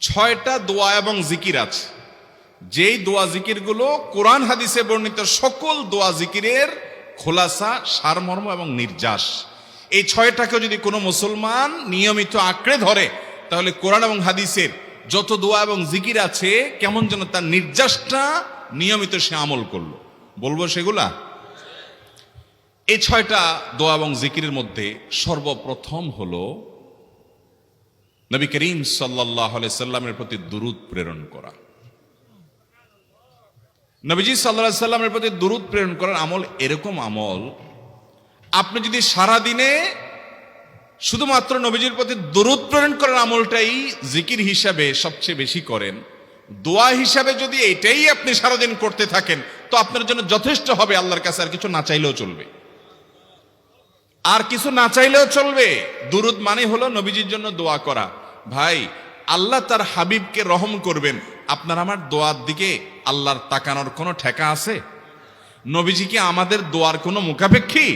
6টা দোয়া এবং জিকির আছে, যেই দোয়া জিকিরগুলো কোরআন হাদিসে বর্ণিত সকল দোয়া জিকিরের খোলাসা, সারমর্ম এবং নির্যাস। এই 6টাকে যদি কোনো মুসলমান নিয়মিত আঁকড়ে ধরে, তাহলে কোরআন এবং হাদিসের যত দোয়া এবং জিকির আছে কেমন যেন তার নির্যাসটা নিয়মিত সে আমল করলো। বলবো সেগুলা। এই 6টা দোয়া এবং জিকিরের মধ্যে সর্বপ্রথম হলো নবী করিম সাল্লাল্লাহু আলাইহি সাল্লামের প্রতি দুরূদ প্রেরণ করা। নবীজি সাল্লাল্লাহু আলাইহি সাল্লামের প্রতি দুরূদ প্রেরণ করার আমল এরকম আমল, আপনি যদি সারা দিনে শুধুমাত্র নবীজির প্রতি দুরূদ প্রেরণ করার আমলটাই জিকির হিসাবে সবচেয়ে বেশি করেন, দোয়া হিসাবে যদি এটাই আপনি সারাদিন করতে থাকেন, তো আপনার জন্য যথেষ্ট হবে। আল্লাহর কাছে আর কিছু না চাইলেও চলবে, আর কিছু না চাইলেও চলবে। দুরূদ মানে হলো নবীজির জন্য দোয়া করা। ভাই, আল্লাহ তার হাবিবকে রহম করবেন, আপনার আমার দোয়ার দিকে আল্লাহর তাকানোর কোনো ঠেকা আছে? নবীজি কি আমাদের দোয়ার কোনো মুখাপেক্ষী?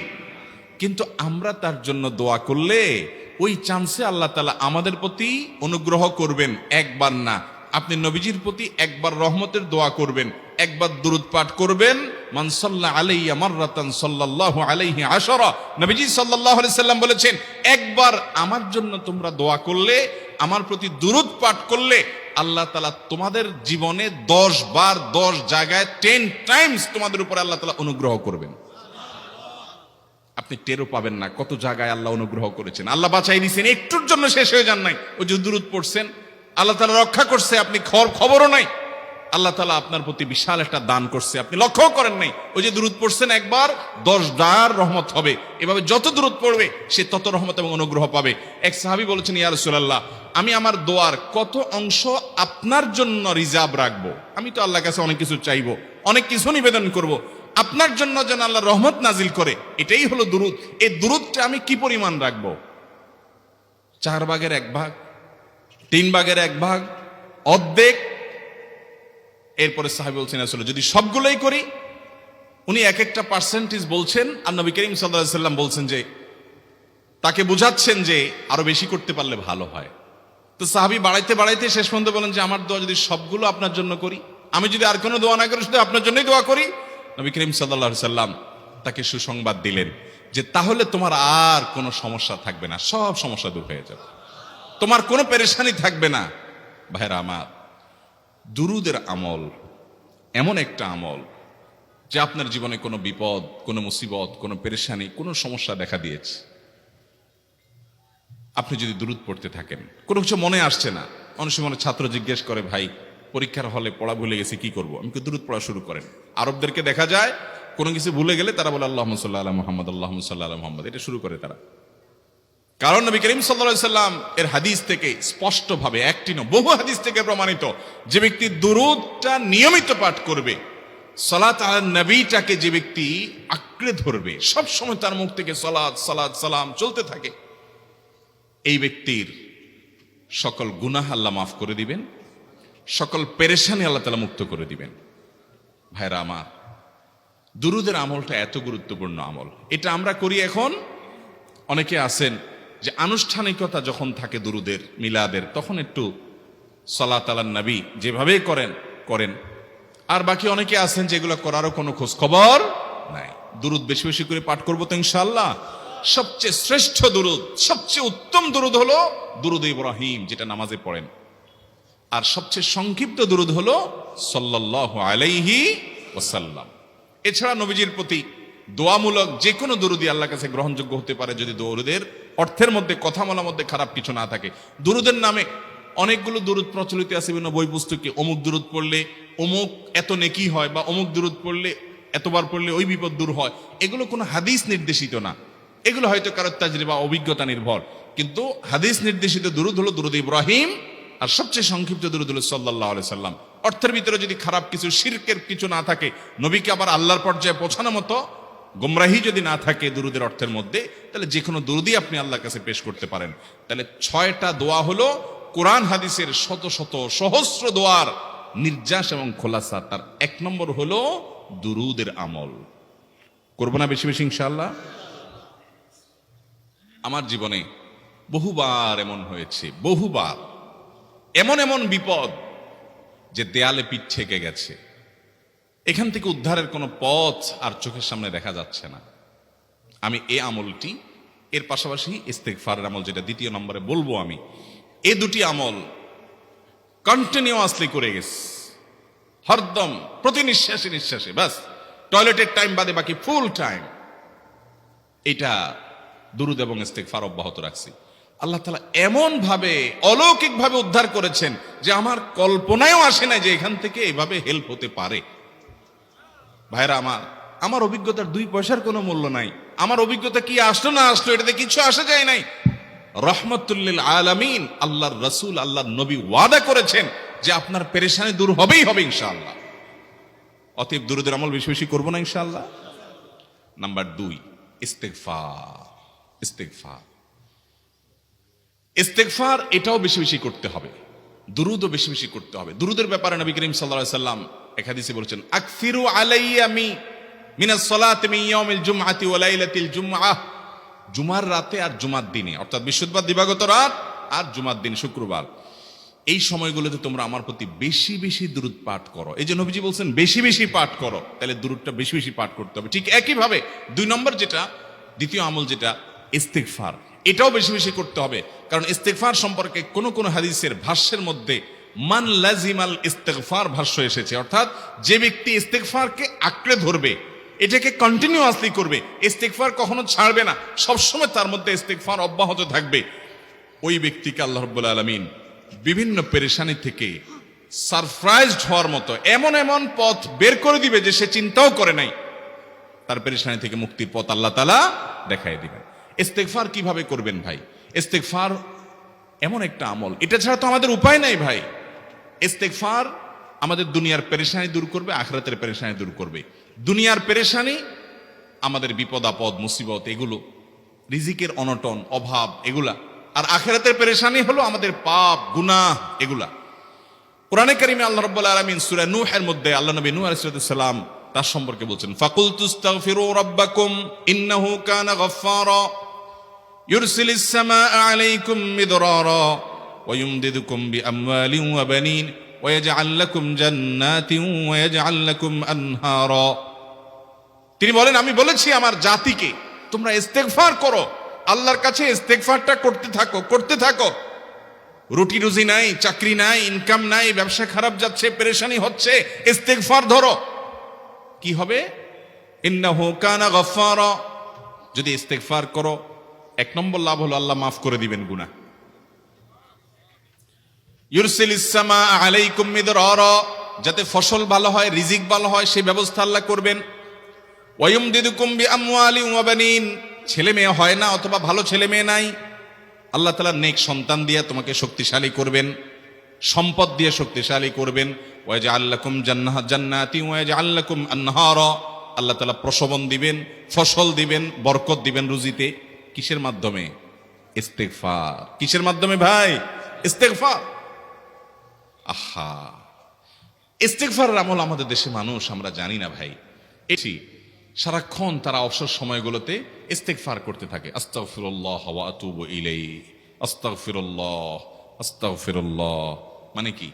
কিন্তু আমরা তার জন্য দোয়া করলে ওই চান্সে আল্লাহ তাআলা আমাদের প্রতি অনুগ্রহ করবেন। একবার না, আপনি নবীজির প্রতি একবার রহমতের দোয়া করবেন, একবার দুরূদ পাঠ করবেন। মান সাল্লা আলাইয়া মাররাতান সাল্লাল্লাহু আলাইহি আশরা। নবীজি সাল্লাল্লাহু আলাইহি সাল্লাম বলেছেন, একবার আমার জন্য তোমরা দোয়া করলে, আমার প্রতি দুরূদ পাঠ করলে, আল্লাহ তাআলা তোমাদের জীবনে 10 বার 10 জায়গায় 10 টাইমস তোমাদের উপরে আল্লাহ তাআলা অনুগ্রহ করবেন। আপনি টেরও পাবেন না কত জায়গায় আল্লাহ অনুগ্রহ করেছেন। আল্লাহ বাঁচাই দিয়েছেন, একটুর জন্য শেষ হয়ে যান নাই। ওই যে দুরূদ পড়ছেন, আল্লাহ তাআলা রক্ষা করছে, আপনি খবরও নাই। আল্লাহ তাআলা আপনার প্রতি বিশাল একটা দান করছে, আপনি লক্ষ্যও করেন নাই। ওই যে দুরূদ পড়ছেন একবার, 10 বার রহমত হবে। এভাবে যত দুরূদ পড়বে সে তত রহমত এবং অনুগ্রহ পাবে। এক সাহাবী বলেছেন, ইয়া রাসূলুল্লাহ, আমি আমার দোয়ার কত অংশ আপনার জন্য রিজার্ভ রাখবো? আমি তো আল্লাহর কাছে অনেক কিছু চাইবো, অনেক কিছু নিবেদন করব, আপনার জন্য যেন আল্লাহ রহমত নাজিল করে, এটাই হলো দুরূদ। এই দুরূদটা আমি কি পরিমাণ রাখবো? 4 ভাগের 1 ভাগ, 3 ভাগের 1 ভাগ, অর্ধেক? এরপরে সাহাবী বলছেন, আসলে যদি সবগুলোই করি। উনি এক একটা পার্সেন্টেজ বলছেন, আর নবী করিম সাল্লাল্লাহু আলাইহি সাল্লাম বলছেন যে, তাকে বুঝাচ্ছেন যে আরো বেশি করতে পারলে ভালো হয়। তো সাহাবী বাড়াইতে বাড়াইতে শেষ পর্যন্ত বলেন যে, আমার দোয়া যদি সবগুলো আপনার জন্য করি, আমি যদি আর কোনো দোয়া না করি, শুধু আপনার জন্যই দোয়া করি। নবী করিম সাল্লাল্লাহু আলাইহি সাল্লাম তাকে সুসংবাদ দিলেন যে, তাহলে তোমার আর কোনো সমস্যা থাকবে না, সব সমস্যা দূর হয়ে যাবে, তোমার কোনো পেরেশানি থাকবে না। ভাইরা আমার, দুরূদের আমল এমন একটা আমল যে আপনার জীবনে কোনো বিপদ, কোনো মুসিবত, কোনো পেরেশানি, কোনো সমস্যা দেখা দিয়েছে, আপনি যদি দুরূদ পড়তে থাকেন, কোনো কিছু মনে আসছে না। অনেক সময় ছাত্র জিজ্ঞেস করে, ভাই পরীক্ষার হলে পড়া ভুলে গেছি, কি করবো? আমি দুরূদ পড়া শুরু করেন। আরবদেরকে দেখা যায় কোনো কিছু ভুলে গেলে তারা বলে আল্লাহুম্মা সাল্লি আলা মুহাম্মদ, আল্লাহুম্মা সাল্লি আলা মুহাম্মদ, এটা শুরু করে তারা। কারণ নবী করিম সাল্লাল্লাহু আলাইহি সাল্লাম এর হাদিস থেকে স্পষ্টভাবে, একটি নয় বহু হাদিস থেকে প্রমাণিত, যে ব্যক্তি দুরূদটা নিয়মিত পাঠ করবে, সালাত আলা নবীটাকে যে ব্যক্তি আঁকড়ে ধরবে, সব সময় তার মুখ থেকে সালাত সালাত সালাম চলতে থাকে, এই ব্যক্তির সকল গুনাহ আল্লাহ মাফ করে দিবেন, সকল পেরেশানি আল্লাহ তাআলা মুক্ত করে দিবেন। ভাইরা আমার, দুরূদের আমলটা এত গুরুত্বপূর্ণ আমল। এটা আমরা করি এখন। অনেকে আছেন যে আনুষ্ঠানিকতা যখন থাকে দুরূদের, মিলাদের, তখন একটু সালাত আলা নবী যেভাবে করেন। আর বাকি অনেকে আছেন যেগুলো করারও কোনো খোঁজ খবর নাই। দুরূদ বেশি বেশি করে পাঠ করবো তো ইনশাআল্লাহ। সবচেয়ে শ্রেষ্ঠ দুরূদ, সবচেয়ে উত্তম দুরূদ হলো দুরূদ ইব্রাহিম, যেটা নামাজে পড়েন। আর সবচেয়ে সংক্ষিপ্ত দুরূদ হলো সাল্লাল্লাহু আলাইহি ওয়াসাল্লাম। এছাড়া নবীজির প্রতি দোয়ামূলক যে কোনো দুরূদই আল্লাহর কাছে গ্রহণযোগ্য হতে পারে, যদি দুরূদের অর্থের মধ্যে, কথা বলার মধ্যে খারাপ কিছু না থাকে। দুরূদের নামে অনেকগুলো দুরূদ প্রচলিত আছে বিভিন্ন বই পুস্তকে। অমুক দুরূদ পড়লে অমুক এত নেকি হয়, বা অমুক দুরূদ পড়লে এতবার পড়লে ওই বিপদ দূর হয়। এগুলো কোনো হাদিস নির্দেশিত না, এগুলো হয়তো কারো তাজরিবা, অভিজ্ঞতা নির্ভর। কিন্তু হাদিস নির্দেশিত দুরূদ হলো দুরূদ ইব্রাহিম, আর সবচেয়ে সংক্ষিপ্ত দুরূদ হলো সাল্লাল্লাহু আলাইহি সাল্লাম। অর্থের ভিতরে যদি খারাপ কিছু, শিরকের কিছু না থাকে, নবীকে আবার আল্লাহর পর্যায়ে পৌঁছানোর মতো গোমরাহি যদি না থাকে দুরূদের অর্থের মধ্যে, তাহলে যে কোনো দুরূদই আপনি আল্লাহর কাছে পেশ করতে পারেন। তাহলে 6টা দোয়া হলো কোরআন হাদিসের শত শত সহস্র দোয়ার নির্যাস এবং খোলাসা। তার 1 নম্বর হলো দুরূদের আমল। করবো না বেশি বেশি ইনশাআল্লাহ? আমার জীবনে বহুবার এমন হয়েছে, বহুবার এমন এমন বিপদ যে দেয়ালে পিঠ ঠেকে গেছে, এখান থেকে উদ্ধারের কোনো পথ আর চোখের সামনে দেখা যাচ্ছে না। আমি এই আমলটি, এর পাশাপাশি ইস্তেগফারের আমল যেটা দ্বিতীয় নম্বরে বলবো আমি, এই দুটি আমল কন্টিনিউয়াসলি করে গেছে, হরদম প্রতি নিঃশ্বাসে নিঃশ্বাসে, বাস টয়লেটের টাইম বাদে বাকি ফুল টাইম এটা দুরুদ এবং ইস্তেগফার অব্যাহত রাখছি। আল্লাহ তাআলা এমন ভাবে অলৌকিক ভাবে উদ্ধার করেছেন যে আমার কল্পনায়ও আসে না যে এখান থেকে এভাবে হেল্প হতে পারে। ভাইরা আমার অভিজ্ঞতার 2 পয়সার কোনো মূল্য নাই। আমার অভিজ্ঞতা কি আসলো না আসলো এটাতে কিছু আসা যায় নাই। রহমতুল লিল আলামিন আল্লাহর রাসূল আল্লাহর নবী ওয়াদা করেছেন যে আপনার পেরেশানি দূর হবেই হবে ইনশাআল্লাহ। অতএব দুরুদের আমল বেশি বেশি করবো না ইনশাআল্লাহ। নাম্বার 2, ইস্তেগফার। ইস্তেগফার ইস্তেগফার এটাও বেশি বেশি করতে হবে, দুরুদও বেশি বেশি করতে হবে। দুরুদের ব্যাপারে নবী করিম সাল্লাল্লাহু আলাইহি সাল্লাম এক হাদিসে বলেছেন, আকসিরু আলাইয়া মিনাস সালাতি মিন ইয়াউমিল জুমআতি ওয়া লাইলাতিল জুমআহ। জুমার রাতে আর জুমার দিনে, অর্থাৎ বৃহস্পতিবার দিবাগত রাত আর জুমার দিন শুক্রবার, এই সময়গুলোতে তোমরা আমার প্রতি বেশি বেশি দুরুদ পাঠ করো। এই যে নবীজি বলছেন বেশি বেশি পাঠ করো, তাহলে দুরুদটা বেশি বেশি পাঠ করতে হবে। ঠিক একইভাবে 2 নম্বর যেটা, দ্বিতীয় আমল যেটা ইস্তেগফার, এটাও বেশি বেশি করতে হবে। কারণ ইস্তেগফার সম্পর্কে কোন কোন হাদিসের ভাষ্যের মধ্যে মান লাজিমাল ইস্তেগফার ভাষ্য এসেছে, অর্থাৎ যে ব্যক্তি ইস্তেগফারকে আঁকড়ে ধরবে, এটাকে কন্টিনিউয়াসলি করবে, ইস্তেগফার কখনো ছাড়বে না, সবসময় তার মধ্যে ইস্তেগফার অব্যাহত থাকবে, ওই ব্যক্তিকে আল্লাহ রাব্বুল আলামিন বিভিন্ন পেরেশানি থেকে সারপ্রাইজড হওয়ার মতো এমন এমন পথ বের করে দিবে যে সে চিন্তাও করে নাই। তার পেরেশানি থেকে মুক্তির পথ আল্লাহ তাআলা দেখায় দিবেন। ইস্তেগফার কিভাবে করবেন ভাই? ইস্তেগফার এমন একটা আমল, এটা ছাড়া তো আমাদের উপায় নাই ভাই। ইস্তেগফার আমাদের দুনিয়ার পেরেশানি দূর করবে, আখিরাতের পেরেশানি দূর করবে। দুনিয়ার পেরেশানি আমাদের বিপদ আপদ মুসিবত, এগুলো রিজিকের অনটন অভাব এগুলা, আর আখিরাতের পেরেশানি হলো আমাদের পাপ গুনাহ এগুলা। কোরআনে কারিমে আল্লাহ রাব্বুল আলামিন সূরা নূহের মধ্যে আল্লাহ নবী নূহ আলাইহিস সালাম তার সম্পর্কে বলছেন, ফাকুলতুস্তাগফিরু রাব্বাকুম ইন্নাহু কানা গাফফারা ইউরসিলিস সামাআ আলাইকুম মিদরারা ওয়া ইউমদিদুকুম বিআমওয়ালিন ওয়া বানিন ওয়া ইয়াজআল লাকুম জান্নাতিন ওয়া ইয়াজআল লাকুম আনহারা। তিনি বলেন, আমি বলেছি আমার জাতিকে তোমরা ইস্তেগফার করো, আল্লাহর কাছে ইস্তেগফারটা করতে থাকো। রুটি রুজি নাই, চাকরি নাই, ইনকাম নাই, ব্যবসা খারাপ যাচ্ছে, পেরেশানি হচ্ছে, ইস্তেগফার ধরো, কি হবে? ইন্নাহু কানা গাফফারা। যদি ইস্তেগফার করো, 1 নম্বর লাভ হলো আল্লাহ মাফ করে দিবেন গুনাহ। ইউরসিলিস সামাআ আলাইকুম মিদরারা, যাতে ফসল ভালো হয়, রিজিক ভালো হয়, সেই ব্যবস্থা আল্লাহ করবেন। ওয়া ইউমদিদুকুম বিআমওয়ালিন ওয়া বানিন, ছেলে মেয়ে হয় না অথবা ভালো ছেলে মেয়ে নাই, আল্লাহ তাআলা নেক সন্তান দিয়ে তোমাকে শক্তিশালী করবেন, সম্পদ দিয়ে শক্তিশালী করবেন। ওয়া ইয়াজআল লাকুম জান্নাতি ওয়া ইয়াজআল লাকুম আনহারা, আল্লাহ তাআলা প্রসবন দিবেন, ফসল দিবেন, বরকত দিবেন রুজিতে। কিসের মাধ্যমে? ইস্তেগফার। কিসের মাধ্যমে ভাই? ইস্তেগফার। আহা, ইস্তেগফারের আমল আমাদের দেশে মানুষ আমরা জানি না ভাই। এটি সারাক্ষণ তারা অবসর সময়গুলোতে ইস্তেগফার করতে থাকে, আস্তাগফিরুল্লাহ ওয়া আতুবু ইলাইহি, আস্তাগফিরুল্লাহ আস্তাগফিরুল্লাহ। মানে কি?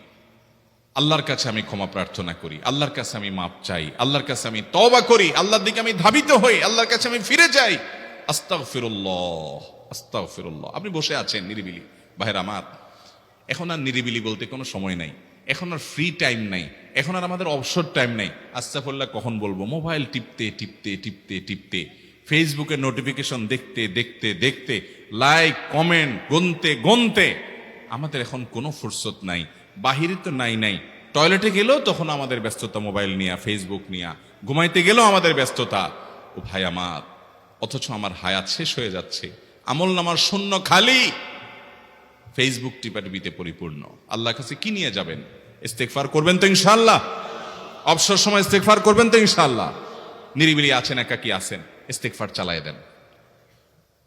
আল্লাহর কাছে আমি ক্ষমা প্রার্থনা করি, আল্লাহর কাছে আমি মাপ চাই, আল্লাহর কাছে আমি তওবা করি, আল্লাহর দিকে আমি ধাবিত হই, আল্লাহর কাছে আমি ফিরে যাই, আস্তাগফিরুল্লাহ আস্তাগফিরুল্লাহ। আপনি বসে আছেন নিরিবিলি, ভাইরা আমার, এখন আর নিরিবিলি বলতে কোনো সময় নাই, এখন আর ফ্রি টাইম নাই, এখন আর আমাদের অবসর টাইম নাই। আস্তাগফিরুল্লাহ কখন বলবো? মোবাইল টিপতে টিপতে টিপতে টিপতে, ফেসবুকের নোটিফিকেশন দেখতে দেখতে দেখতে, লাইক কমেন্ট গুনতে গুনতে আমাদের এখন কোনো ফুরসত নাই। বাহিরে তো নাই, টয়লেটে গেলেও তখন আমাদের ব্যস্ততা মোবাইল নিয়ে, ফেসবুক নিয়ে, ঘুমাইতে গেলেও আমাদের ব্যস্ততা। ও ভাই আমার, অথচ আমার হায়াত শেষ হয়ে যাচ্ছে, আমল নামার শূন্য খালি, ফেসবুক টিপাটিপিতে পরিপূর্ণ। আল্লাহর কাছে কি নিয়ে যাবেন? ইস্তেগফার করবেন তো ইনশাআল্লাহ? অবসর সময় ইস্তেগফার করবেন তো ইনশাআল্লাহ? নিরিবিলি আছেন, একাকী আছেন, ইস্তেগফার চালায় দেন।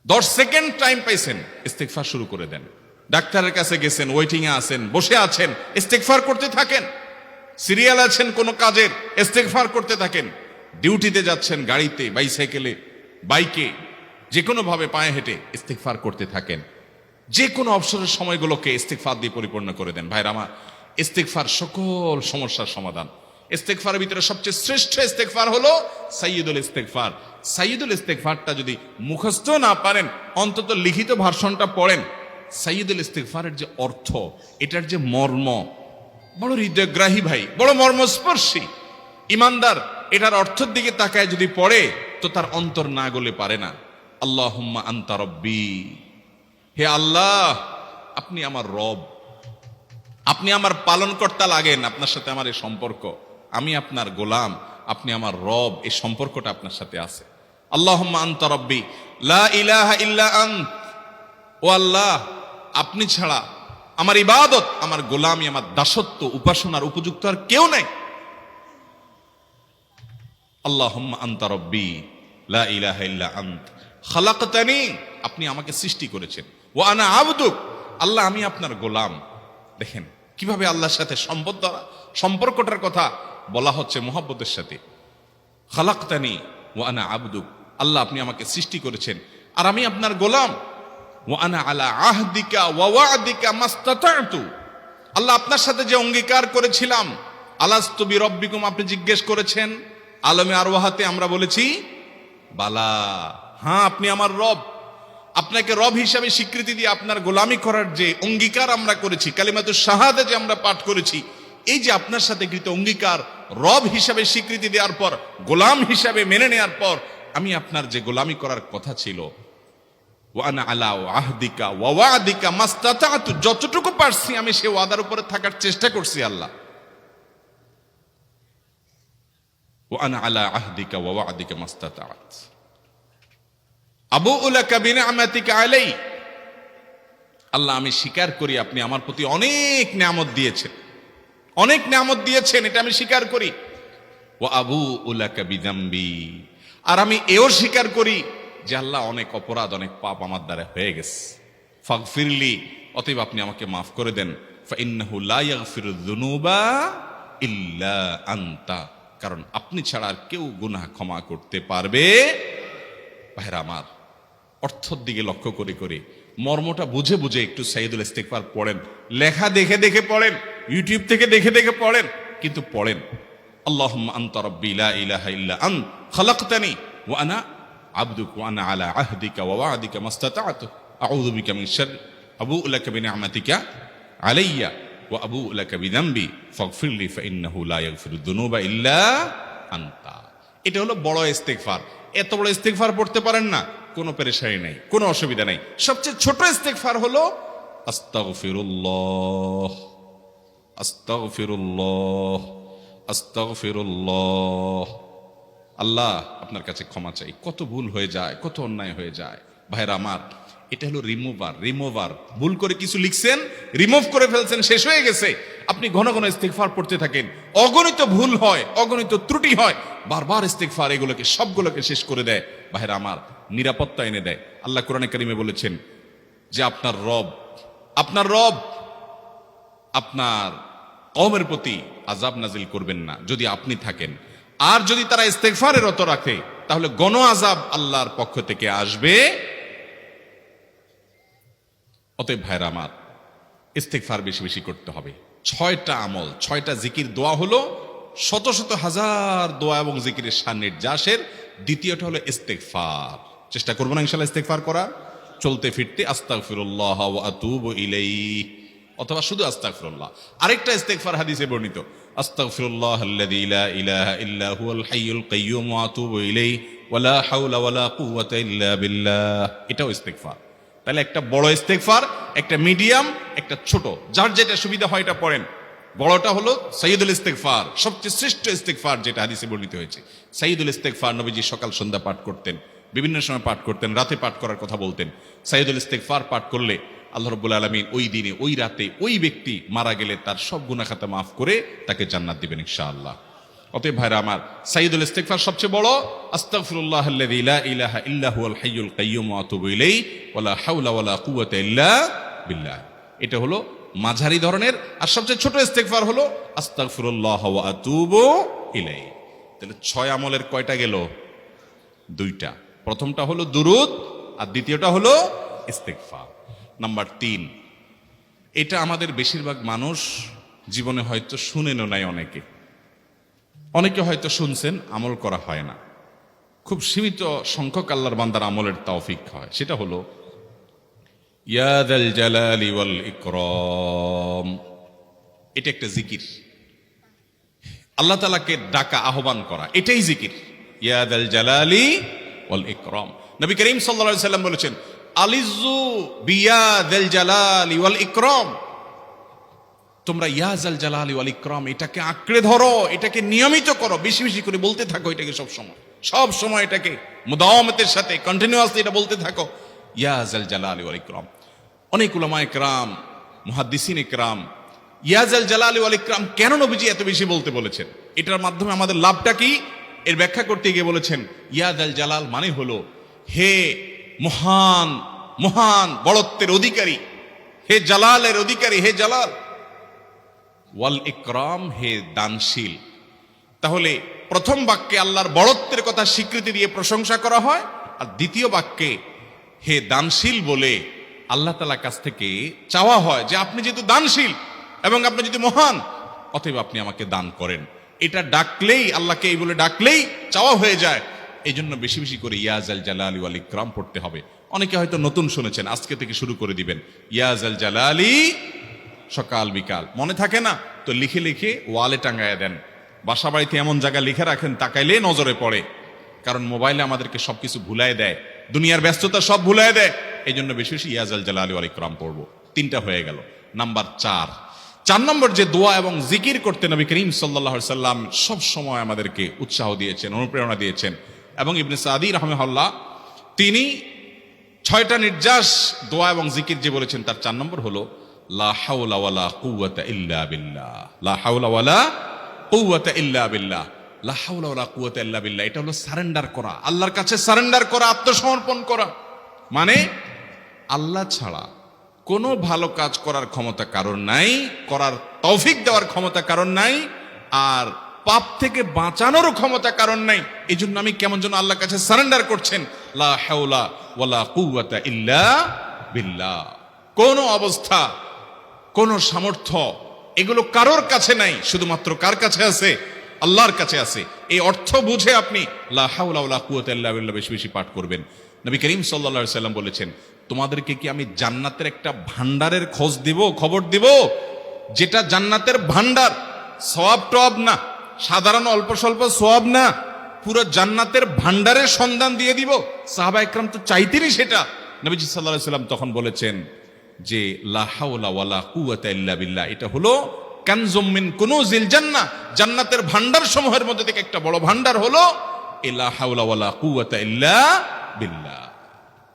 10 সেকেন্ড টাইম পাইছেন, ইস্তেগফার শুরু করে দেন। ডাক্তারের কাছে গেছেন, ওয়েটিং এ আছেন, বসে আছেন, ইস্তেগফার করতে থাকেন। সিরিয়াল আছেন কোন কাজের, ইস্তেগফার করতে থাকেন। ডিউটিতে যাচ্ছেন, গাড়িতে, বাইসাইকেলে, বাইকে, যে কোনো ভাবে পায়ে হেঁটে ইস্তেগফার করতে থাকেন। যে কোনো অবসরের সময়গুলোকে ইস্তিগফার দিয়ে পরিপূর্ণ করে দেন। ভাইরা আমার, ইস্তিগফার সকল সমস্যার সমাধান। ইস্তিগফারের ভিতরে সবচেয়ে শ্রেষ্ঠ ইস্তিগফার হলো সাইয়্যিদুল ইস্তিগফার। সাইয়্যিদুল ইস্তিগফারটা যদি মুখস্থ না পারেন, অন্তত লিখিত ভার্সনটা পড়েন। সাইয়্যিদুল ইস্তিগফারের যে অর্থ, এটার যে মর্ম, বড় হৃদয়গ্রাহী ভাই, বড় মর্মস্পর্শী। ইমানদার এটার অর্থের দিকে তাকায় যদি পড়ে, তো তার অন্তর না গলে পারে না। আল্লাহুম্মা আনতা রব্বি, হে আল্লাহ আপনি আমার রব, আপনি আমার পালনকর্তা লাগেন। আপনার সাথে আমার এই সম্পর্ক, আমি আপনার গোলাম, আপনি আমার রব, এই সম্পর্কটা আপনার সাথে আছে। আল্লাহুম্মা আনতা রব্বি লা ইলাহা ইল্লা আন্ত, ও আল্লাহ আপনি ছাড়া আমার ইবাদত, আমার গোলামি, আমার দাসত্ব, উপাসনার উপযুক্ত আর কেউ নাই। আল্লাহুম্মা আনতা রব্বি লা ইলাহা ইল্লা আন্ত খালাকতানি, আপনি আমাকে সৃষ্টি করেছেন। ওয়া আনা আবদুক, আল্লাহ আমি আপনার গোলাম। দেখেন কিভাবে আল্লাহর সাথে সম্পর্কটার কথা বলা হচ্ছে মুহাব্বতের সাথে। খালাকতানি ওয়া আনা আবদুক, আল্লাহ আপনি আমাকে সৃষ্টি করেছেন আর আমি আপনার গোলাম। ওয়া আনা আলা আহদিকা ওয়া ওয়া'দিকা মাস্তাতা'তু, আল্লাহ আপনার সাথে যে অঙ্গীকার করেছিলাম, আলাস্তু বিরব্বিকুম, আপনি জিজ্ঞেস করেছেন। আলমে আরওয়াহাতে আমরা বলেছি বালা, হ্যাঁ আপনি আমার রব। আপনাকে রব হিসাবে স্বীকৃতি দিয়ে আপনার গোলামি করার যে অঙ্গীকার আমরা করেছি, কালিমাতুশ শাহাদা যে আমরা পাঠ করেছি, এই যে আপনার সাথে কৃত অঙ্গীকার, রব হিসাবে স্বীকৃতি দেওয়ার পর, গোলাম হিসাবে মেনে নেওয়ার পর, আমি আপনার যে গোলামি করার কথা ছিল, ওয়া আনা আলা আহদিকা ওয়া ওয়া'দিকা মাস্তাতা'তু, যতটুকু পারছি আমি সে ওয়াদার উপরে থাকার চেষ্টা করছি আল্লাহ। ওয়া আনা আলা আহদিকা ওয়া ওয়া'দিকা মাস্তাতা'ত আবুউ লাকা বিনি'মাতিকা আলাই, আল্লাহ আমি স্বীকার করি আপনি আমার প্রতি অনেক নিয়ামত দিয়েছেন, অনেক নিয়ামত দিয়েছেন, এটা আমি স্বীকার করি। ওয়া আবুউ লাকা বিযামবি, আর আমি এও স্বীকার করি যে আল্লাহ অনেক অপরাধ, অনেক পাপ আমার দ্বারা হয়ে গেছে। ফাগফিরলি, অতএব আপনি আমাকে মাফ করে দেন। ফাইন্নাহু লা ইয়াগফিরুয যুনুবা ইল্লা আনতা, কারণ আপনি ছাড়া আর কেউ গুনাহ ক্ষমা করতে পারবে। ভাইরা আমার, অর্থের দিকে লক্ষ্য করে করে, মর্মটা বুঝে বুঝে একটু সাইয়্যিদুল ইস্তিগফার পড়েন। লেখা দেখে দেখে পড়েন, ইউটিউব থেকে দেখে দেখে পড়েন, কিন্তু পড়েন। আল্লাহুম্মা আনতা রাব্বি লা ইলাহা ইল্লা আন্ত খালাকতানি ওয়া আনা আবদুক ওয়া আনা আলা আহদিকা ওয়া ওয়া'দিকা মাস্তাতা'তু আউযু বিকা মিন শাররি আবুউ লাকা বিনি'মাতিকা আলাইয়া ওয়া আবুউ লাকা বিযামবি ফাগফিরলি ফাইন্নাহু লা ইয়াগফিরুয যুনুবা ইল্লা আনতা। এটা হলো বড় ইস্তিগফার। এত বড় ইস্তিগফার পড়তে পারেন না, কোনো পেরেশানি নাই, কোনো অসুবিধা নাই। সবচেয়ে ছোট ইস্তিগফার হলো আস্তাগফিরুল্লাহ আস্তাগফিরুল্লাহ আস্তাগফিরুল্লাহ। আল্লাহ আপনার কাছে ক্ষমা চাই, কত ভুল হয়ে যায়, কত অন্যায় হয়ে যায়। ভাইরা আমার, এটা হলো রিমুভার। ভুল করে কিছু লিখছেন, রিমুভ করে ফেলছেন, শেষ হয়ে গেছে। আপনি ঘন ঘন ইস্তিগফার পড়তে থাকেন, অগণিত ভুল হয়, অগণিত ত্রুটি হয়, বারবার ইস্তিগফার এগুলোকে সবগুলোকে শেষ করে দেয়। ভাইরা আমার, নিরাপত্তা এনে দেয়। আল্লাহ কোরআনে কারিমে বলেছেন যে আপনার রব আপনার কওমের প্রতি আযাব নাজিল করবেন না যদি আপনি থাকেন। আর যদি তারা ইস্তিগফারে রত রাখে, তাহলে গণ আযাব আল্লাহর পক্ষ থেকে আসবে। অতএব ভাইরা আমার, ইস্তিগফার বেশি বেশি করতে হবে। 6টা আমল, 6টা জিকির, দোয়া হলো শত শত হাজার দোয়া এবং জিকিরের সান্নিধ্যাসের। দ্বিতীয়টা হলো ইস্তিগফার। চেষ্টা করবো না ইনশাআল্লাহ ইস্তিগফার করা, চলতে ফিরতে আস্তাগফিরুল্লাহ ওয়া আতুবু ইলাইহি, অথবা শুধু আস্তাগফিরুল্লাহ। আরেকটা ইস্তিগফার হাদিসে বর্ণিত, আস্তাগফিরুল্লাহাল্লাযী লা ইলাহা ইল্লা হুয়াল হাইয়ুল কাইয়্যুম ওয়া আতুবু ইলাইহি ওয়া লা হাওলা ওয়া লা কুওয়াতা ইল্লা বিল্লাহ। এটাও ইস্তিগফার। তাহলে একটা বড় ইস্তিগফার, একটা মিডিয়াম, একটা ছোট, যার যেটা সুবিধা হয় এটা পড়েন। বড়টা হলো সাইয়্যিদুল ইস্তিগফার, সবচেয়ে শ্রেষ্ঠ ইস্তিগফার, যেটা হাদিসে বর্ণিত হয়েছে। সাইয়্যিদুল ইস্তিগফার নবীজি সকাল সন্ধ্যা পাঠ করতেন, বিভিন্ন সময় পাঠ করতেন, রাতে পাঠ করার কথা বলতেন। সাইয়্যিদুল ইস্তিগফার পাঠ করলে আল্লাহ রাব্বুল আলামিন ওই দিনে, ওই রাতে, ওই ব্যক্তি মারা গেলে তার সব গুনাহ খাতা মাফ করে তাকে জান্নাত দিবেন ইনশাআল্লাহ। অতএব ভাইরা আমার, সাইয়্যিদুল ইস্তিগফার সবচেয়ে বড়, আস্তাগফিরুল্লাহাল্লাযী লা ইলাহা ইল্লা হুয়াল হাইয়ুল কাইয়্যুম ওয়া আতুবু ইলাইহি ওয়া লা হাওলা ওয়া লা কুওয়াতা ইল্লা বিল্লাহ। এটা হলো মাঝারি ধরনের। আর সবচেয়ে ছোট ইস্তিগফার হলো আস্তাগফিরুল্লাহ ওয়া আতুবু ইলাইহি। তাহলে 6 আমলের কয়টা গেল? 2টা। প্রথমটা হলো দুরূদ আর দ্বিতীয়টা হলো ইস্তিগফার। নাম্বার 3, এটা আমাদের বেশিরভাগ মানুষ জীবনে হয়তো শুনেনও নাই, অনেকে হয়তো শুনছেন, আমল করা হয় না। খুব সীমিত সংখ্যক আল্লাহর বান্দার আমলের তৌফিক হয়। সেটা হলো ইয়া যাল জালালি ওয়াল ইকরাম। এটা একটা জিকির, আল্লাহ তাআলাকে ডাকা, আহ্বান করা, এটাই জিকির। ইয়া যাল জালালি ওয়াল ইকরাম। নবী করিম সাল্লাল্লাহু আলাইহি সাল্লাম বলেছেন, আলিজু বিয়া যাল জালালি ওয়াল ইকরাম। তোমরা ইয়া যাল জালালি ওয়াল ইকরাম এটাকে আঁকড়ে ধরো, এটাকে নিয়মিত করো, বেশি বেশি করে বলতে থাকো এটাকে সব সময় এটাকে মুদাওয়ামাতের সাথে কন্টিনিউয়াসলি এটা বলতে থাকো, ইয়া যাল জালালি ওয়াল ইকরাম। অনেক উলামায়ে কেরাম, মুহাদ্দিসিনে কেরাম ইয়া যাল জালালি ওয়াল ইকরাম কেন নবীজি এত বেশি বলতে বলেছেন, এটার মাধ্যমে আমাদের লাভটা কি, এর ব্যাখ্যা করতে গিয়ে বলেছেন ইয়া যাল জালাল মানে হলো হে মহান মহান বড়ত্বের অধিকারী, হে জালালের অধিকারী, হে জালাল। ওয়াল ইকরাম হে দানশীল। তাহলে প্রথম বাক্যে আল্লাহর বড়ত্বের কথা স্বীকৃতি দিয়ে প্রশংসা করা হয়, আর দ্বিতীয় বাক্যে হে দানশীল বলে আল্লাহ তাআলার কাছ থেকে চাওয়া হয় যে আপনি যেহেতু দানশীল এবং আপনি যদি মহান, অতএব আপনি আমাকে দান করেন। এটা ডাকলেই, আল্লাহকে এই বলে ডাকলেই চাওয়া হয়ে যায়। এই জন্য বেশি বেশি করে ইয়া যাল জালালি ওয়াল ইকরাম পড়তে হবে। অনেকে হয়তো নতুন শুনেছেন, আজকে থেকে শুরু করে দিবেন ইয়া যাল জালালি, সকাল বিকাল মনে থাকে না তো লিখে লিখে ওয়ালে টাঙ্গায় দেন। বাসা বাড়িতে এমন জায়গায় লিখে রাখেন তাকাইলে নজরে পড়ে, কারণ মোবাইলে আমাদেরকে সবকিছু ভুলায় দেয়, দুনিয়ার ব্যস্ততা সব ভুলায় দেয়। এই জন্য বেশি বেশি ইয়া যাল জালালি ওয়াল ইকরাম পড়বো। 3টা হয়ে গেল। নাম্বার 4 নম্বর যে দোয়া এবং জিকির করতে নবী করিম সাল্লাল্লাহু আলাইহি সাল্লাম সব সময় আমাদেরকে উৎসাহ দিয়েছেন, অনুপ্রেরণা দিয়েছেন। এবং ইবনে সাদি রাহিমাহুল্লাহ তিনি 6টা নির্যাস দোয়া এবং জিকির যে বলেছেন, তার 4 নম্বর হলো লা হাওলা ওয়ালা কুওয়াতা ইল্লা বিল্লাহ। লা হাওলা ওয়ালা কুওয়াতা ইল্লা বিল্লাহ। লা হাওলা ওয়ালা কুওয়াতা ইল্লা বিল্লাহ, এটা হলো সারেন্ডার করা, আল্লাহর কাছে সারেন্ডার করা, আত্মসমর্পণ করা। মানে আল্লাহ ছাড়া কোনো ভালো কাজ করার ক্ষমতা কারণ নাই, করার তৌফিক দেওয়ার ক্ষমতা কারণ নাই, আর পাপ থেকে বাঁচানোরও ক্ষমতা কারণ নাই। এই জন্য আমি কেমন যেন আল্লাহর কাছে সারেন্ডার করছেন, লা হাওলা ওয়ালা কুওয়াতা ইল্লা বিল্লাহ। কোন অবস্থা, কোন সামর্থ্য, এগুলো কারোর কাছে নাই, শুধুমাত্র কার কাছে আছে? আল্লাহর কাছে আছে। এই অর্থ বুঝে আপনি লা হাওলা ওয়ালা কুওয়াতা ইল্লা বিল্লাহ বেশি বেশি পাঠ করবেন। নবী করিম সাল্লাল্লাহু আলাইহি সাল্লাম বলেছেন, তোমাদেরকে কি আমি জান্নাতের একটা ভান্ডারের খবর দিব, যেটা জান্নাতের ভান্ডার, সওয়াব টওয়াব না, সাধারণ অল্প স্বল্প সওয়াব না, পুরো জান্নাতের ভান্ডারের সন্ধান দিয়ে দিব। সাহাবা ইকরাম তো চাইতেনই সেটা। নবীজি সাল্লাল্লাহু আলাইহি সাল্লাম তখন বলেছেন যে লা হাওলা ওয়ালা কুওয়াতা ইল্লা বিল্লাহ, এটা হলো কানজুম মিন কুনুজিল জান্নাহ, জান্নাতের ভান্ডার সমূহের মধ্যে থেকে একটা বড় ভান্ডার হলো লা হাওলা ওয়ালা কুওয়াতা ইল্লা বিল্লাহ।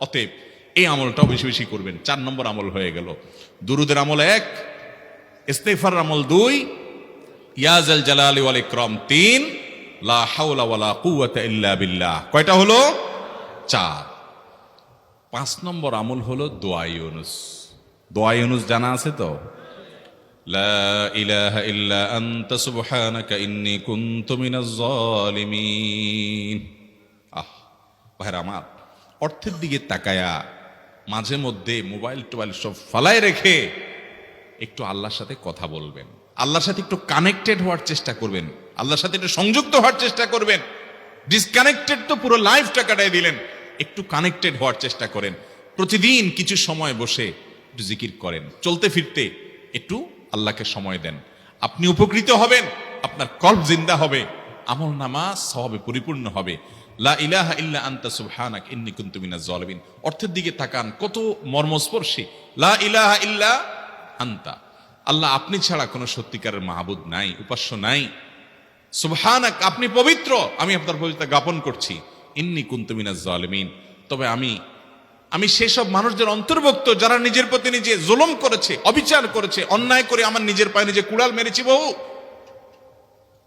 অতএব এই আমলটাও বেশি বেশি করবেন। 4 নম্বর আমল হয়ে গেল। দুরুদের আমল 1, ইস্তিগফার আমল 2, ইয়া যাল জালালি ওয়াল ইকরাম 3, লা হাওলা ওয়ালা কুওয়াতা ইল্লা বিল্লাহ। কয়টা হলো? 4। 5 নম্বর আমল হলো দোয়া ইউনুস। দোয়া ইউনুস জানা আছে তো? লা ইলাহা ইল্লা আনতা সুবহানাকা ইন্নী কুনতু মিনাজ জালিমিন। ভাইরা আমার, অর্থের দিকে তাকায়া মাঝে মধ্যে মোবাইল টোবাইল সব ফালায় রেখে একটু আল্লাহর সাথে কথা বলবেন, আল্লাহর সাথে একটু কানেক্টেড হওয়ার চেষ্টা করবেন, আল্লাহর সাথে একটু সংযুক্ত হওয়ার চেষ্টা করবেন। ডিসকানেক্টেড তো পুরো লাইফটা কাটাই দিলেন, একটু কানেক্টেড হওয়ার চেষ্টা করেন। প্রতিদিন কিছু সময় বসে একটু জিকির করেন, চলতে ফিরতে একটু আল্লাহকে সময় দেন। আপনি উপকৃত হবেন, আপনার কল্ব জিন্দা হবে, আমল নামা সওয়াবে পরিপূর্ণ হবে। লা ইলাহা ইল্লা আনতা সুবহানাক ইন্নী কুনতু মিনাজ জালিমিন। অর্থের দিকে তাকান, কত মর্মস্পর্শী। লা ইলাহা ইল্লা আনতা, আল্লাহ আপনি ছাড়া কোনো সত্যিকারের মাহবুদ নাই, উপাস্য নাই। সুবহানাক, আপনি পবিত্র, আমি আপনার পবিত্রতা জ্ঞাপন করছি। ইন্নী কুনতু মিনাজ জালিমিন, তবে আমি সেসব মানুষদের অন্তর্ভুক্ত যারা নিজের প্রতি নিজে জুলুম করেছে, অবিচার করেছে, অন্যায় করে আমার নিজের পায়ে নিজে কুড়াল মেরেছি বহু।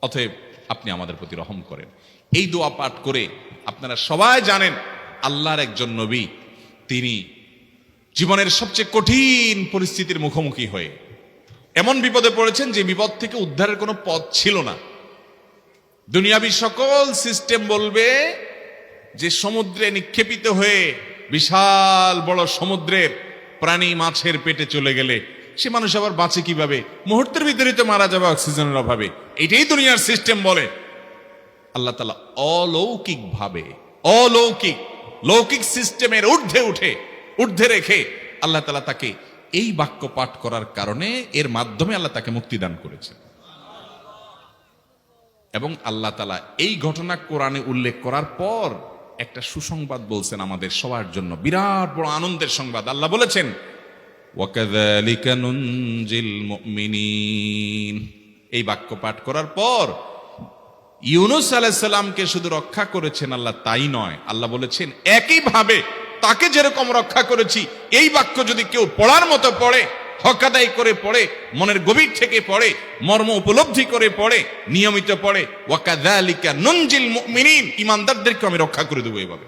অতএব আপনি আমাদের প্রতি রহম করেন। এই দোয়া পাঠ করে আপনারা সবাই জানেন আল্লাহর একজন নবী, তিনি জীবনের সবচেয়ে কঠিন পরিস্থিতির মুখোমুখি হয়ে এমন বিপদে পড়েছেন যে বিপদ থেকে উদ্ধারের কোনো পথ ছিল না। দুনিয়াবী সকল সিস্টেম বলবে যে সমুদ্রে নিক্ষেপিত হয়ে বিশাল বড় সমুদ্রের প্রাণী মাছের পেটে চলে গেলে সে মানুষ আবার বাঁচে কিভাবে? মুহূর্তের ভিতরে তো মারা যাবে অক্সিজেনের অভাবে। এটাই দুনিয়ার সিস্টেম বলে। আল্লাহ তাআলা অলৌকিক ভাবে, অলৌকিক লৌকিক সিস্টেমের ঊর্ধ্বে রেখে আল্লাহ তাআলা তাকে এই বাক্য পাঠ করার কারণে এর মাধ্যমে আল্লাহ তাকে মুক্তি দান করেছেন। এবং আল্লাহ তাআলা এই ঘটনা কোরআনে উল্লেখ করার পর একটা সুসংবাদ বলছেন আমাদের সবার জন্য, বিরাট বড় আনন্দের সংবাদ। আল্লাহ বলেছেন, ওয়াকাযালিকা নুনজিল মুমিনিন। এই বাক্য পাঠ করার পর ইউনূস আলাইহিস সালামকে শুধু রক্ষা করেছেন আল্লাহ তাই নয়, আল্লাহ বলেছেন একইভাবে তাকে যেরকম রক্ষা করেছি, এই বাক্য যদি কেউ পড়ার মতো পড়ে, হক আদায় করে পড়ে, মনের গভীর থেকে পড়ে, মর্ম উপলব্ধি করে পড়ে, নিয়মিত পড়ে, ওয়াকাযালিকা নুনজিল মুমিনিন, ঈমানদারদেরকে আমি রক্ষা করে দেব এভাবে।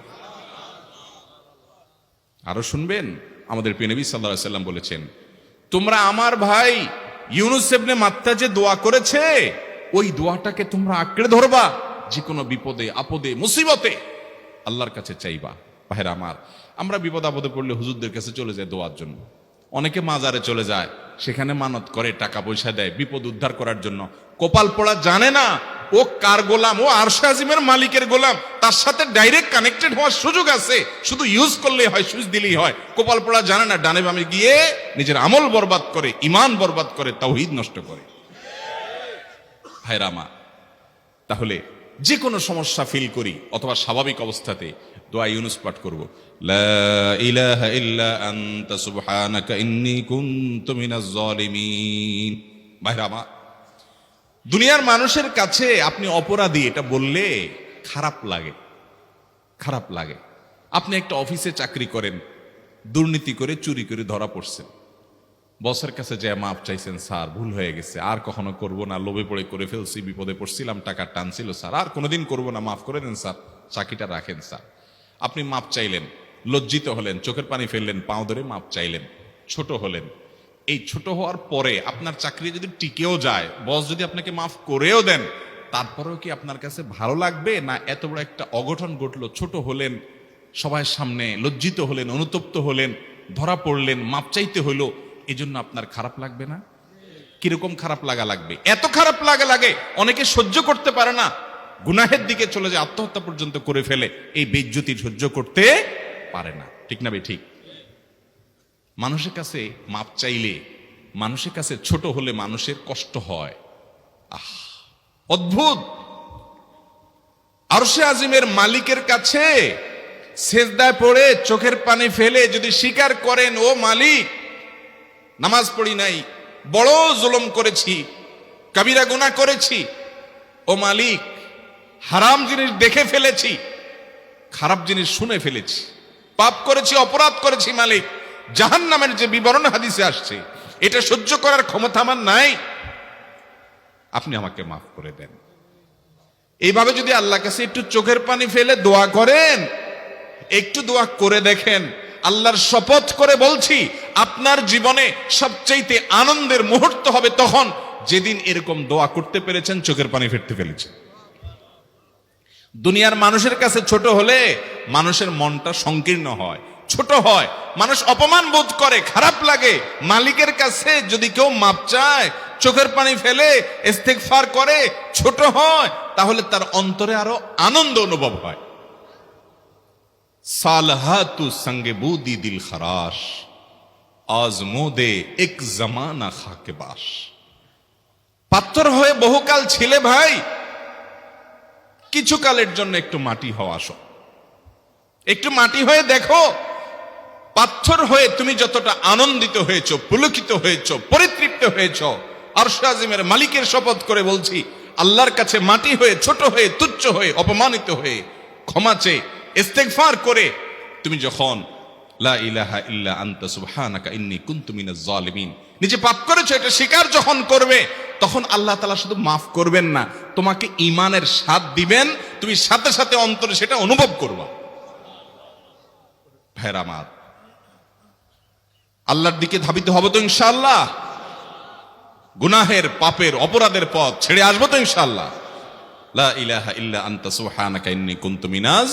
আরো শুনবেন, আমাদের প্রিয় নবী সাল্লাল্লাহু আলাইহি ওয়াসাল্লাম বলেছেন, তোমরা আমার ভাই ইউনূস ইবনে মাত্তা যে দোয়া করেছে, ওই দোয়াটাকে তোমরা আঁকড়ে ধরবা, যে কোনো বিপদে আপদে মুসিবতে আল্লাহর কাছে চাইবা। ভাইরা আমার, আমরা বিপদ আপদে পড়লে হুজুরদের কাছে চলে যায় দোয়ার জন্য, অনেকে মাজারে চলে যায়, সেখানে মানত করে, টাকা পয়সা দেয় বিপদ উদ্ধার করার জন্য। কপাল পড়া জানে না ও কার গোলাম, ও আরশে আজিমের মালিকের গোলাম, তার সাথে ডাইরেক্ট কানেক্টেড হওয়ার সুযোগ আছে, শুধু ইউজ করলেই হয়, সুইচ দিলেই হয়। কপাল পড়া জানে না, ডানে বামে গিয়ে নিজের আমল বরবাদ করে, ঈমান বরবাদ করে, তাওহীদ নষ্ট করে। ভাইরা আমার, তাহলে যে কোনো সমস্যা ফিল করি অথবা স্বাভাবিক অবস্থাতে দোয়া ইউনূস পাঠ করব, লা ইলাহা ইল্লা আনতা সুবহানাকা ইন্নী কুনতু মিনাজ জালিমিন। ভাইরা আমার, দুনিয়ার মানুষের কাছে আপনি অপরাধী এটা বললে খারাপ লাগে। আপনি একটা অফিসে চাকরি করেন, দুর্নীতি করে চুরি করে ধরা পড়ছেন, বসের কাছে যে মাপ চাইছেন, স্যার ভুল হয়ে গেছে, আর কখনো করব না, লোভে পড়ে করে ফেলছি, বিপদে পড়ছিলাম, টাকা টানছিল স্যার, আর কোনোদিন করব না, মাফ করে দেন স্যার, চাকরিটা রাখেন স্যার। আপনি মাপ চাইলেন, লজ্জিত হলেন, চোখের পানি ফেললেন, পাও ধরে মাপ চাইলেন, ছোট হলেন। এই ছোট হওয়ার পরে আপনার চাকরি যদি টিকেও যায়, বস যদি আপনাকে মাফ করেও দেন, তারপরেও কি আপনার কাছে ভালো লাগবে? না এত বড় একটা অঘটন ঘটলো, ছোট হলেন, সবার সামনে লজ্জিত হলেন, অনুতপ্ত হলেন, ধরা পড়লেন, মাপ চাইতে হলো, এজন্য আপনার খারাপ লাগবে না? কিরকম খারাপ লাগবে? এত খারাপ লাগে অনেকে সহ্য করতে পারে না, গুনাহের দিকে চলে যায়, আত্মহত্যা পর্যন্ত করে ফেলে, এই বেইজ্জতি সহ্য করতে পারে না। ঠিক না বে ঠিক? মানুষের কাছে মাপ চাইলে, মানুষের কাছে ছোট হলে মানুষের কষ্ট হয়। অদ্ভুত! আরশে আজিমের মালিকের কাছে সেজদায় পড়ে চোখের পানি ফেলে যদি স্বীকার করেন, ও মালিক, নামাজ পড়ি নাই, বড় জুলুম করেছি, কাবিরা গুনাহ করেছি, ও মালিক, হারাম জিনিস দেখে ফেলেছি, খারাপ জিনিস শুনে ফেলেছি, পাপ করেছি, অপরাধ করেছি মালিক, জাহান্নামের যে বিবরণ হাদিসে আসছে, এটা সহ্য করার ক্ষমতা আমার নাই, আপনি আমাকে মাফ করে দেন। এইভাবে যদি আল্লাহর কাছে একটু চোখের পানি ফেলে দোয়া করেন, একটু দোয়া করে দেখেন, আল্লাহর শপথ করে বলছি, আপনার জীবনে সবচাইতে আনন্দের মুহূর্ত হবে তখন যেদিন এরকম দোয়া করতে পেরেছেন, চোখের পানি ফেলতে ফেলেছেন। দুনিয়ার মানুষের কাছে ছোট হলে মানুষের মনটা সংকীর্ণ হয়, ছোট হয়, মানুষ অপমান বোধ করে, খারাপ লাগে। মালিকের কাছে যদি কেউ মাপ চায়, চোখের পানি ফেলে, ইস্তেগফার করে, ছোট হয়, তাহলে তার অন্তরে আরো আনন্দ অনুভব হয়। সালহাতু সঙ্গে বুদি দিল খরাশ, আজমোদে এক জামানা খাকে বাস। পাথর হয়ে বহুকাল ছিলে ভাই, কিছু কালের জন্য একটু মাটি হও, আসো, একটু মাটি হয়ে দেখো। পাথর হয়ে তুমি যতটা আনন্দিত হয়েছ, পুলকিত হয়েছ, পরিতৃপ্ত হয়েছ, আরশে আজিমের মালিকের শপথ করে বলছি, আল্লাহর কাছে মাটি হয়ে, ছোট হয়ে, তুচ্ছ হয়ে, অপমানিত হয়ে, ক্ষমা চেয়ে, ইস্তেগফার করে তুমি যখন লা ইলাহা ইল্লা আনতা সুবহানাকা ইন্নী কুনতু মিনাজ জালিমিন, নিজে পাপ করেছো এটা স্বীকার যখন করবে, তখন আল্লাহ তাআলা শুধু মাফ করবেন না, তোমাকে ঈমানের স্বাদ দিবেন, তুমি সাথে সাথে অন্তরে সেটা অনুভব করবা। ভাইরা আমার, আল্লাহর দিকে ধাবিত হব তো ইনশাআল্লাহ? গুনাহের, পাপের, অপরাধের পথ ছেড়ে আসবো তো ইনশাআল্লাহ? লা ইলাহা ইল্লা আনতা সুবহানাকা ইন্নী কুনতু মিনাজ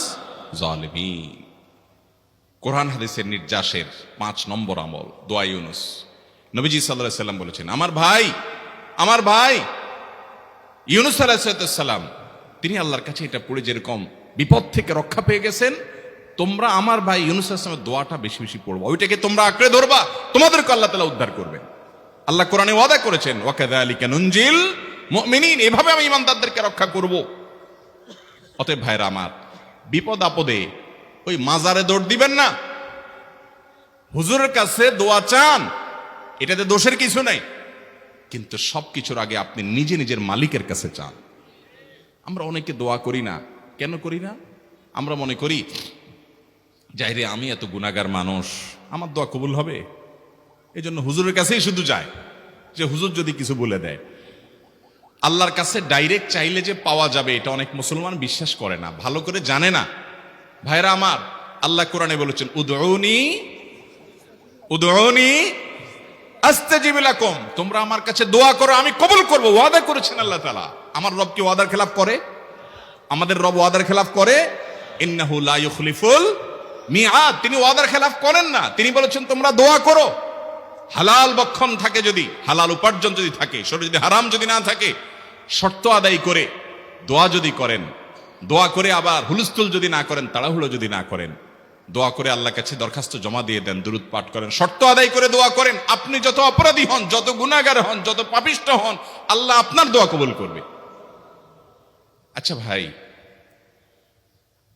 জালিমিন। কোরআন হাদিসের নির্যাসের 5 নম্বর আমল দোয়া ইউনুস। নবীজি সাল্লাল্লাহু আলাইহি সাল্লাম বলেছেন, আমার ভাই ইউনুস আলাইহিস সালাম তিনি আল্লাহর কাছে এটা পড়ে যেরকম বিপদ থেকে রক্ষা পেয়ে গেছেন, তোমরা আমার ভাই ইউনুস আলাইহিস সালামের দোয়াটা বেশি বেশি পড়বা, ওইটাকে তোমরা আঁকড়ে ধরবা, তোমাদেরকে আল্লাহ তাআলা উদ্ধার করবেন। আল্লাহ কোরআনে ওয়াদা করেছেন, ওয়া কাযালিকা নুনজিল মুমিনিন, এভাবে আমি ঈমানদারদেরকে রক্ষা করব। অতএব ভাইরা আমার, বিপদ আপদে ওই মাজারে দৌড় দিবেন না, হুজুরের কাছে দোয়া চান, এটাতে দোষের কিছু নাই, কিন্তু সবকিছুর আগে আপনি নিজে নিজের মালিকের কাছে চান। আমরা অনেকে দোয়া করি না, কেন করি না? আমরা মনে করি যাই রে, আমি এত গুনাহগার মানুষ, আমার দোয়া কবুল হবে, এই জন্য হুজুরের কাছেই শুধু যায়, যে হুজুর যদি কিছু বলে দেয়। আল্লাহর কাছে ডাইরেক্ট চাইলে যে পাওয়া যাবে, এটা অনেক মুসলমান বিশ্বাস করে না, ভালো করে জানে না। ভাইরা আমার, আল্লাহ কোরআনে বলেছেন, উদউনি আস্তাজিব লাকুম, তোমরা আমার কাছে দোয়া করো, আমি কবুল করব, ওয়াদা করেছেন আল্লাহ তাআলা। আমার রব কি ওয়াদার খেলাফ করে? আমাদের রব ওয়াদার খেলাফ করে? ইন্নাহু লা ইউখলিফুল মিআদ, তিনি ওয়াদার খেলাফ করেন না। তিনি বলেছেন তোমরা দোয়া করো, হালাল বক্ষণ থাকে, যদি হালাল উপার্জন যদি থাকে, শরীরে যদি হারাম যদি না থাকে, শর্ত আদায় করে দোয়া যদি করেন, দোয়া করে আবার হুলস্থুল যদি না করেন, তাড়াহুড়ো যদি না করেন, দোয়া করে আল্লাহর কাছে দরখাস্ত জমা দিয়ে দেন, দুরূদ পাঠ করেন, শর্ত আদায় করে দোয়া করেন, আপনি যত অপরাধী হন, যত গুনাহগার হন, যত পাপিষ্ঠ হন, আল্লাহ আপনার দোয়া কবুল করবে। আচ্ছা ভাই,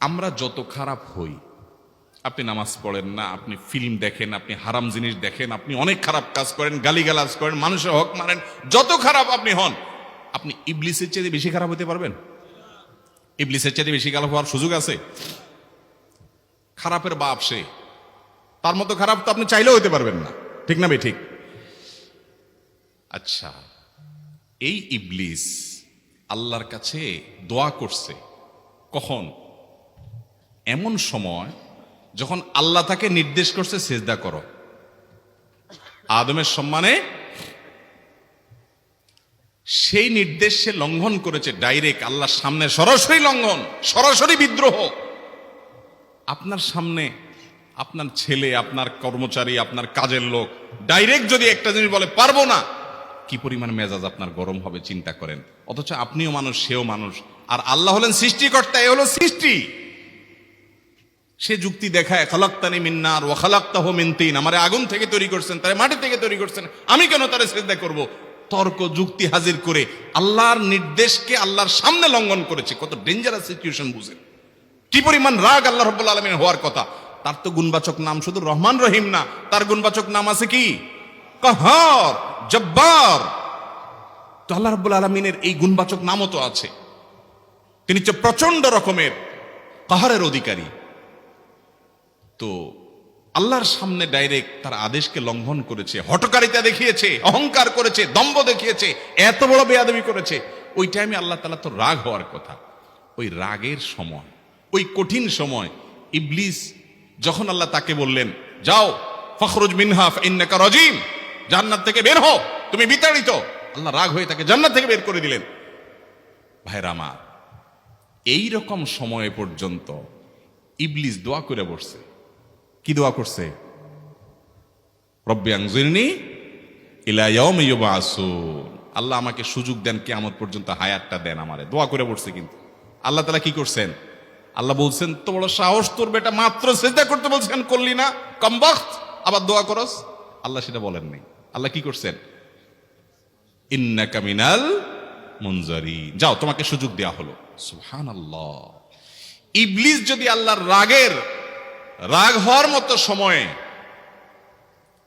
আমরা যত খারাপ হই, আপনি নামাজ পড়েন না, আপনি ফিল্ম দেখেন, আপনি হারাম জিনিস দেখেন, আপনি অনেক খারাপ কাজ করেন, গালিগালাজ করেন, মানুষের হক মারেন, যত খারাপ আপনি হন, আপনি ইবলিসের চেয়ে বেশি খারাপ হতে পারবেন? ইবলিসের চেয়ে বেশি খারাপ হওয়ার সুযোগ আছে? খারাপের বাপ সে, তার মতো খারাপ তো আপনি চাইলেও হতে পারবেন না, ঠিক না ভাই? ঠিক। আচ্ছা, এই ইবলিস আল্লাহর কাছে দোয়া করছে কখন? এমন সময় যখন আল্লাহ তাকে নির্দেশ করছে সিজদা করো, আদমের সম্মানে। সেই নির্দেশ সে লঙ্ঘন করেছে, ডাইরেক্ট আল্লাহর সামনে সরাসরি লঙ্ঘন, সরাসরি বিদ্রোহ। আপনার সামনে আপনার ছেলে, আপনার কর্মচারী, আপনার কাজের লোক ডাইরেক্ট যদি একটা জিনিস বলে পারবো না, কি পরিমাণ মেজাজ আপনার গরম হবে চিন্তা করেন। অথচ আপনিও মানুষ, সেও মানুষ, আর আল্লাহ হলেন সৃষ্টিকর্তা, এ হলো সৃষ্টি। সে যুক্তি দেখায়, খালাকতানি মিন নার ওয়া খালাকতাহু মিন তিন, আমারে আগুন থেকে তৈরি করছেন, তারে মাটি থেকে তৈরি করছেন, আমি কেন তারে সিজদা করব? তর্ক যুক্তি হাজির করে আল্লাহর নির্দেশকে আল্লাহর সামনে লঙ্ঘন করেছে। কত ডেঞ্জারাস সিচুয়েশন বুঝেন, কি পরিমাণ রাগ আল্লাহ রাব্বুল আলামিন হওয়ার কথা। তার তো গুণবাচক নাম শুধু রহমান রহিম না, তার গুণবাচক নাম আছে কি? কাহার, জব্বার। তো আল্লাহ রাব্বুল আলামিনের এই গুণবাচক নামও তো আছে। তিনি হচ্ছে প্রচন্ড রকমের কাহারের অধিকারী। তো আল্লাহর সামনে ডাইরেক্ট তার আদেশকে লঙ্ঘন করেছে, হঠকারিতা দেখিয়েছে, অহংকার করেছে, দম্ভ দেখিয়েছে, এত বড় বেয়াদবি করেছে। ওই টাইমে আল্লাহ তাআলা তো রাগ হওয়ার কথা। ওই রাগের সময়, ওই কঠিন সময় ইবলিস যখন আল্লাহ তাকে বললেন, যাও ফখরুজ মিনহা ফাইন্নাকা রাজিম, জান্নাত থেকে বের হও, তুমি বিতাড়িত, আল্লাহ রাগ হয়ে তাকে জান্নাত থেকে বের করে দিলেন। ভাইরা আমার, এই রকম সময় পর্যন্ত ইবলিস দোয়া করে বসছে। কি দোয়া করছে? রব্বি আনজিরনি ইলা ইয়াউমি ইউবআসুন, আল্লাহ আমাকে সুযোগ দেন, কিয়ামত পর্যন্ত হায়াতটা দেন আমারে, দোয়া করে বসছে। কিন্তু আল্লাহ তাআলা কি করছেন? আল্লাহ বলছেন, তো বড় সাহস তোর, বেটা মাত্র সিজদা করতে বলছেন, করলি না, কমবখত, আবার দোয়া করস? আল্লাহ সেটা বলেন নাই। আল্লাহ কি করছেন? ইন্নাকা মিনাল মুনজারিন, যাও তোমাকে সুযোগ দেয়া হলো। সুবহানাল্লাহ। ইবলিস যদি আল্লাহর রাগ হওয়ার মতো সময়ে,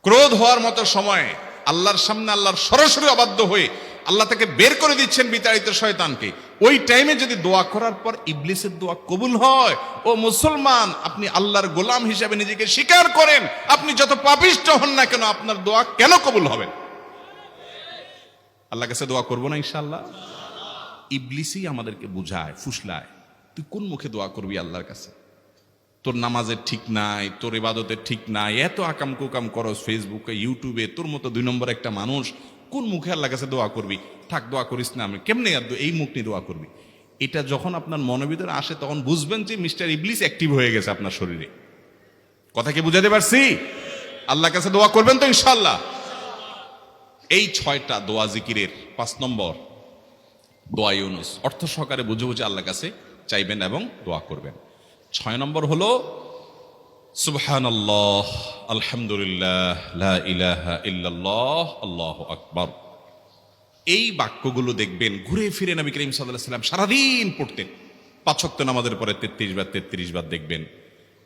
ক্রোধ হওয়ার মতো সময়ে আল্লাহর সামনে আল্লাহর সরাসরি অবাধ্য হয়ে আল্লাহ তাকে বের করে দিচ্ছেন বিতাড়িত শয়তানকে, ওই টাইমে যদি দোয়া করার পর ইবলিসের দোয়া কবুল হয়, ও মুসলমান, আপনি আল্লাহর গোলাম হিসেবে নিজেকে স্বীকার করেন, আপনি যত পাপিষ্ঠ হন না কেন, আপনার দোয়া কেন কবুল হবে? আল্লাহর কাছে দোয়া করবো না ইনশাআল্লাহ? ইবলিসই আমাদেরকে বুঝায়, ফুসলায়, তুই কোন মুখে দোয়া করবি আল্লাহর কাছে? তোর নামাজের ঠিক নাই, তোর ইবাদতের ঠিক নাই, এত আকাম কুকাম করস ফেসবুকে, ইউটিউবে, তোর মতো 2 নম্বর একটা মানুষ, কোন মুখে আল্লাহর কাছে দোয়া করবি? থাক, দোয়া করিস না, আমি কেমনে এই মুখ নিয়ে দোয়া করবি? এটা যখন আপনার মনের ভিতরে আসে, তখন বুঝবেন যে মিস্টার ইবলিস অ্যাক্টিভ হয়ে গেছে আপনার শরীরে। কথা কি বুঝাতে পারছি? আল্লাহর কাছে দোয়া করবেন তো ইনশাআল্লাহ। এই 6টা দোয়া জিকিরের 5 নম্বর দোয়া ইউনুস, অর্থ সহকারে বুঝে বুঝে আল্লাহর কাছে চাইবেন এবং দোয়া করবেন। 6 নম্বর হলো সুবহানাল্লাহ, আলহামদুলিল্লাহ, লা ইলাহা ইল্লাল্লাহ, আল্লাহু আকবার। এই বাক্যগুলো দেখবেন ঘুরে ফিরে নবী করিম সাল্লাল্লাহু আলাইহি ওয়াসাল্লাম সারাদিন পড়তেন। 5 ওয়াক্ত নামাজের পরে 33 বার দেখবেন।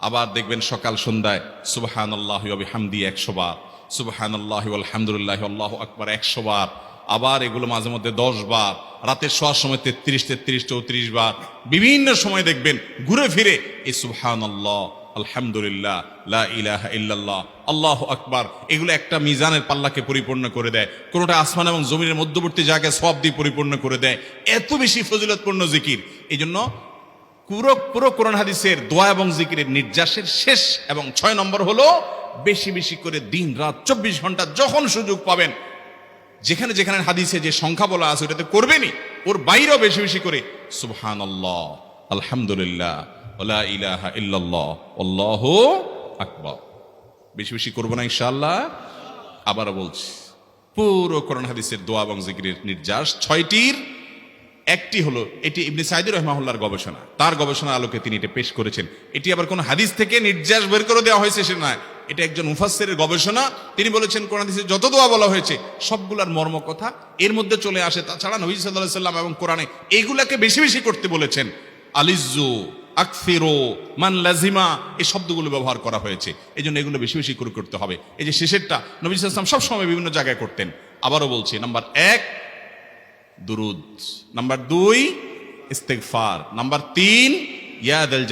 আবার দেখবেন সকাল সন্ধ্যায় সুবহানাল্লাহি ওয়া বিহামদি 100 বার, সুবহানাল্লাহি ওয়াল হামদুলিল্লাহি আল্লাহু আকবার 100 বার। আবার এগুলো মাঝে মধ্যে 10 বার, রাতের শোয়ার সময় 33, 34 বার। বিভিন্ন সময় দেখবেন ঘুরে ফিরে এই সুবহানাল্লাহ, আলহামদুলিল্লাহ, লা ইলাহা ইল্লাল্লাহ, আল্লাহু আকবার, এগুলো একটা মিজানের পাল্লাকে পরিপূর্ণ করে দেয়। কোনোটা আসমান এবং জমিনের মধ্যবর্তী জায়গায় সওয়াব দিয়ে পরিপূর্ণ করে দেয়। এত বেশি ফজিলতপূর্ণ জিকির। এই জন্য পুরো কোরআন হাদিসের দোয়া এবং জিকিরের নির্যাসের শেষ এবং 6 নম্বর হলো বেশি বেশি করে দিন রাত 24 ঘন্টা যখন সুযোগ পাবেন, যেখানে যেখানে হাদিসে যে সংখ্যা বলা আছে ওটাতে করবেনই, ওর বাইরেও বেশি বেশি করে সুবহানাল্লাহ, আলহামদুলিল্লাহ, লা ইলাহা ইল্লাল্লাহ, আল্লাহু আকবার বেশি বেশি করব না ইনশাআল্লাহ। আবারও বলছি, পুরো কোরআন হাদিসের দোয়া এবং জিকিরের নির্যাস 6টির একটি হলো, এটি ইবনে সাঈদী রাহিমাহুল্লাহর গবেষণা, তার গবেষণার আলোকে তিনি এটা পেশ করেছেন। এটি আবার কোন হাদিস থেকে নির্যাস বের করে দেওয়া হয়েছে সে নয়, এটা একজন মুফাসসিরের গবেষণা। তিনি বলেছেন কোরআন হাদিসে যত দোয়া বলা হয়েছে সবগুলার মর্ম কথা এর মধ্যে চলে আসে। তাছাড়া নবী সাল্লাল্লাহু আলাইহি ওয়াসাল্লাম এবং কোরআনে এইগুলাকে বেশি বেশি করতে বলেছেন। আলিজ্জু, আকফিরু, মান লাজিমা, এই শব্দগুলো ব্যবহার করা হয়েছে। এই জন্য এগুলো বেশি বেশি করে করতে হবে। এই যে শেষেরটা নবী সাল্লাল্লাহু আলাইহি ওয়াসাল্লাম সবসময় বিভিন্ন জায়গায় করতেন। আবারও বলছি, নাম্বার 1 দুরুদ, নাম্বার 2 ইস্তেগফার, নাম্বার 3 ইয়াদাল